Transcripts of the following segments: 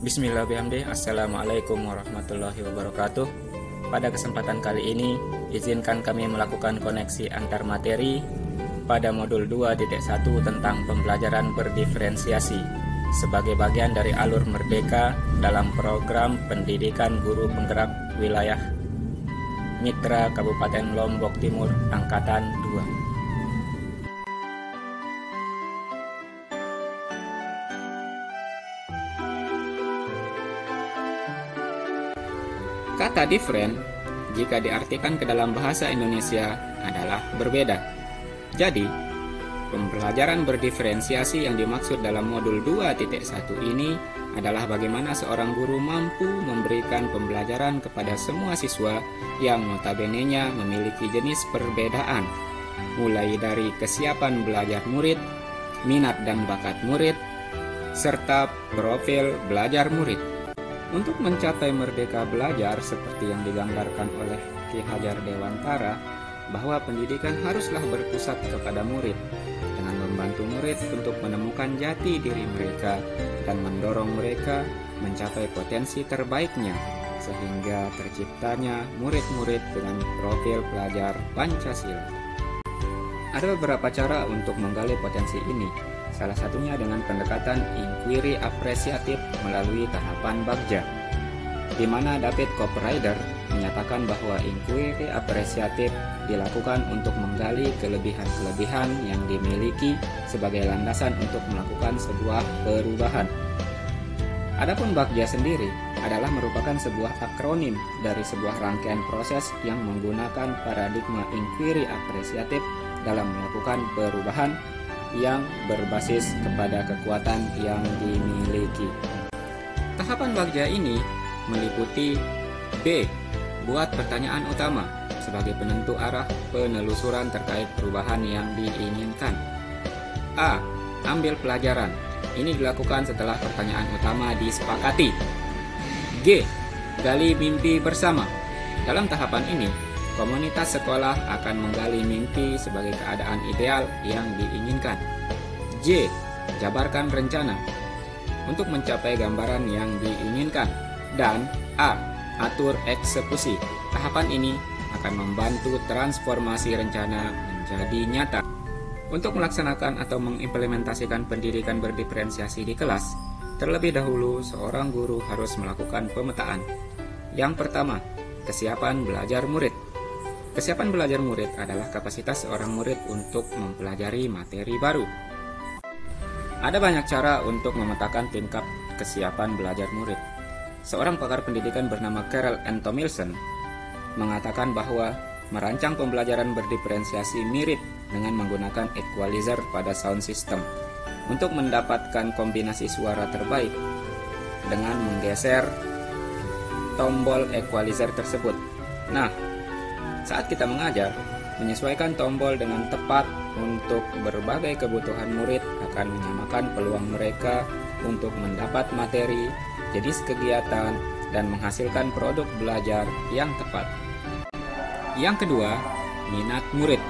Bismillahirrahmanirrahim. Assalamualaikum warahmatullahi wabarakatuh. Pada kesempatan kali ini, izinkan kami melakukan koneksi antar materi pada modul 2.1 tentang pembelajaran berdiferensiasi sebagai bagian dari alur Merdeka dalam program pendidikan guru penggerak wilayah Mitra Kabupaten Lombok Timur Angkatan 2. Kata different, jika diartikan ke dalam bahasa Indonesia, adalah berbeda. Jadi, pembelajaran berdiferensiasi yang dimaksud dalam modul 2.1 ini adalah bagaimana seorang guru mampu memberikan pembelajaran kepada semua siswa yang notabene-nya memiliki jenis perbedaan, mulai dari kesiapan belajar murid, minat dan bakat murid, serta profil belajar murid. Untuk mencapai merdeka belajar seperti yang digambarkan oleh Ki Hajar Dewantara, bahwa pendidikan haruslah berpusat kepada murid, dengan membantu murid untuk menemukan jati diri mereka dan mendorong mereka mencapai potensi terbaiknya, sehingga terciptanya murid-murid dengan profil pelajar Pancasila. Ada beberapa cara untuk menggali potensi ini. Salah satunya dengan pendekatan inquiry apresiatif melalui tahapan Bagja, di mana David Copprider menyatakan bahwa inquiry apresiatif dilakukan untuk menggali kelebihan-kelebihan yang dimiliki sebagai landasan untuk melakukan sebuah perubahan. Adapun Bagja sendiri adalah merupakan sebuah akronim dari sebuah rangkaian proses yang menggunakan paradigma inquiry apresiatif dalam melakukan perubahan yang berbasis kepada kekuatan yang dimiliki. Tahapan Bagja ini meliputi B. Buat pertanyaan utama sebagai penentu arah penelusuran terkait perubahan yang diinginkan. A. Ambil pelajaran. Ini dilakukan setelah pertanyaan utama disepakati. G. Gali mimpi bersama. Dalam tahapan ini, komunitas sekolah akan menggali mimpi sebagai keadaan ideal yang diinginkan. J. Jabarkan rencana untuk mencapai gambaran yang diinginkan. Dan A. Atur eksekusi. Tahapan ini akan membantu transformasi rencana menjadi nyata. Untuk melaksanakan atau mengimplementasikan pendidikan berdiferensiasi di kelas, terlebih dahulu seorang guru harus melakukan pemetaan. Yang pertama, kesiapan belajar murid. Kesiapan belajar murid adalah kapasitas seorang murid untuk mempelajari materi baru. Ada banyak cara untuk memetakan tingkat kesiapan belajar murid. Seorang pakar pendidikan bernama Carol N. Tomilson mengatakan bahwa merancang pembelajaran berdiferensiasi mirip dengan menggunakan equalizer pada sound system untuk mendapatkan kombinasi suara terbaik dengan menggeser tombol equalizer tersebut. Nah, saat kita mengajar, menyesuaikan tombol dengan tepat untuk berbagai kebutuhan murid akan menyamakan peluang mereka untuk mendapat materi, jenis kegiatan, dan menghasilkan produk belajar yang tepat. Yang kedua, minat murid.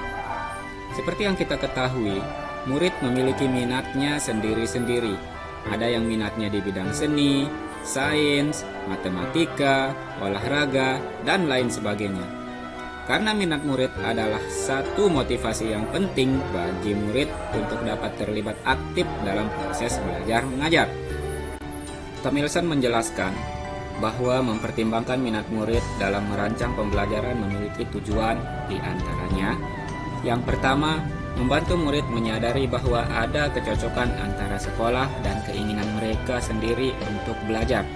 Seperti yang kita ketahui, murid memiliki minatnya sendiri-sendiri. Ada yang minatnya di bidang seni, sains, matematika, olahraga, dan lain sebagainya. Karena minat murid adalah satu motivasi yang penting bagi murid untuk dapat terlibat aktif dalam proses belajar mengajar. Tomilson menjelaskan bahwa mempertimbangkan minat murid dalam merancang pembelajaran memiliki tujuan, di antaranya yang pertama, membantu murid menyadari bahwa ada kecocokan antara sekolah dan keinginan mereka sendiri untuk belajar.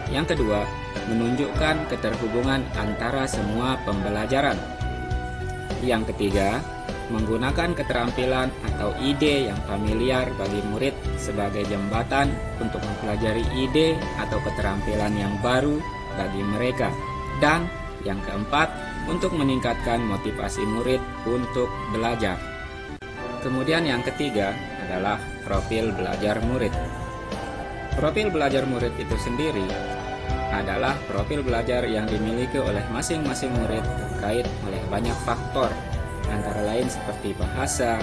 Yang kedua, menunjukkan keterhubungan antara semua pembelajaran. Yang ketiga, menggunakan keterampilan atau ide yang familiar bagi murid sebagai jembatan untuk mempelajari ide atau keterampilan yang baru bagi mereka. Dan yang keempat, untuk meningkatkan motivasi murid untuk belajar. Kemudian yang ketiga adalah profil belajar murid. Profil belajar murid itu sendiri adalah profil belajar yang dimiliki oleh masing-masing murid terkait oleh banyak faktor, antara lain seperti bahasa,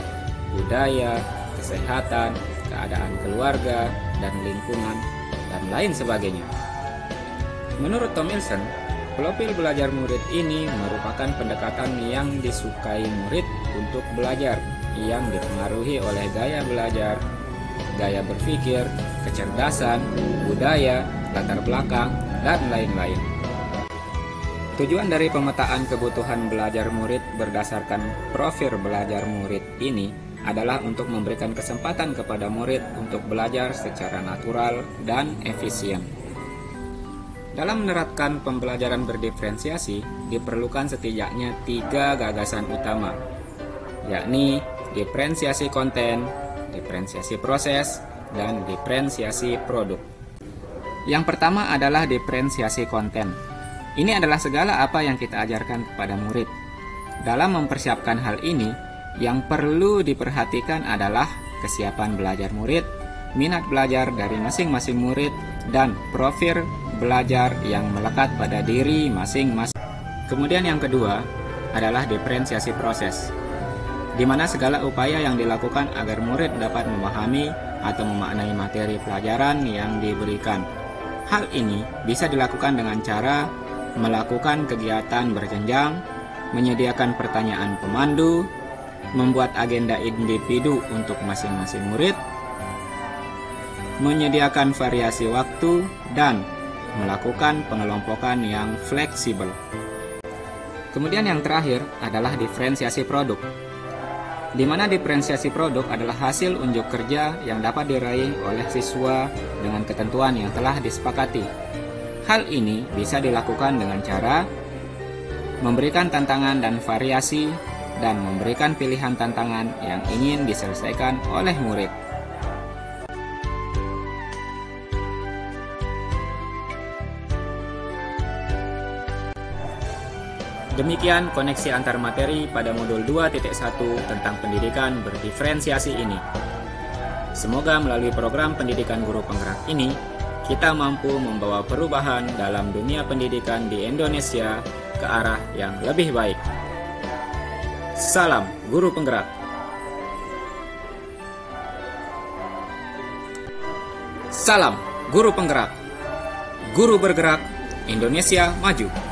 budaya, kesehatan, keadaan keluarga, dan lingkungan, dan lain sebagainya. Menurut Tomlinson, profil belajar murid ini merupakan pendekatan yang disukai murid untuk belajar, yang dipengaruhi oleh gaya belajar, gaya berpikir, kecerdasan, budaya, latar belakang, dan lain-lain. Tujuan dari pemetaan kebutuhan belajar murid berdasarkan profil belajar murid ini adalah untuk memberikan kesempatan kepada murid untuk belajar secara natural dan efisien. Dalam menerapkan pembelajaran berdiferensiasi, diperlukan setidaknya 3 gagasan utama, yakni diferensiasi konten, diferensiasi proses, dan diferensiasi produk. Yang pertama adalah diferensiasi konten. Ini adalah segala apa yang kita ajarkan kepada murid. Dalam mempersiapkan hal ini, yang perlu diperhatikan adalah kesiapan belajar murid, minat belajar dari masing-masing murid, dan profil belajar yang melekat pada diri masing-masing. Kemudian yang kedua adalah diferensiasi proses, di mana segala upaya yang dilakukan agar murid dapat memahami atau memaknai materi pelajaran yang diberikan. Hal ini bisa dilakukan dengan cara melakukan kegiatan berjenjang, menyediakan pertanyaan pemandu, membuat agenda individu untuk masing-masing murid, menyediakan variasi waktu, dan melakukan pengelompokan yang fleksibel. Kemudian yang terakhir adalah diferensiasi produk, di mana diferensiasi produk adalah hasil unjuk kerja yang dapat diraih oleh siswa dengan ketentuan yang telah disepakati. Hal ini bisa dilakukan dengan cara memberikan tantangan dan variasi, dan memberikan pilihan tantangan yang ingin diselesaikan oleh murid. Demikian koneksi antar materi pada modul 2.1 tentang pendidikan berdiferensiasi ini. Semoga melalui program pendidikan guru penggerak ini, kita mampu membawa perubahan dalam dunia pendidikan di Indonesia ke arah yang lebih baik. Salam Guru Penggerak. Salam Guru Penggerak. Guru bergerak, Indonesia maju.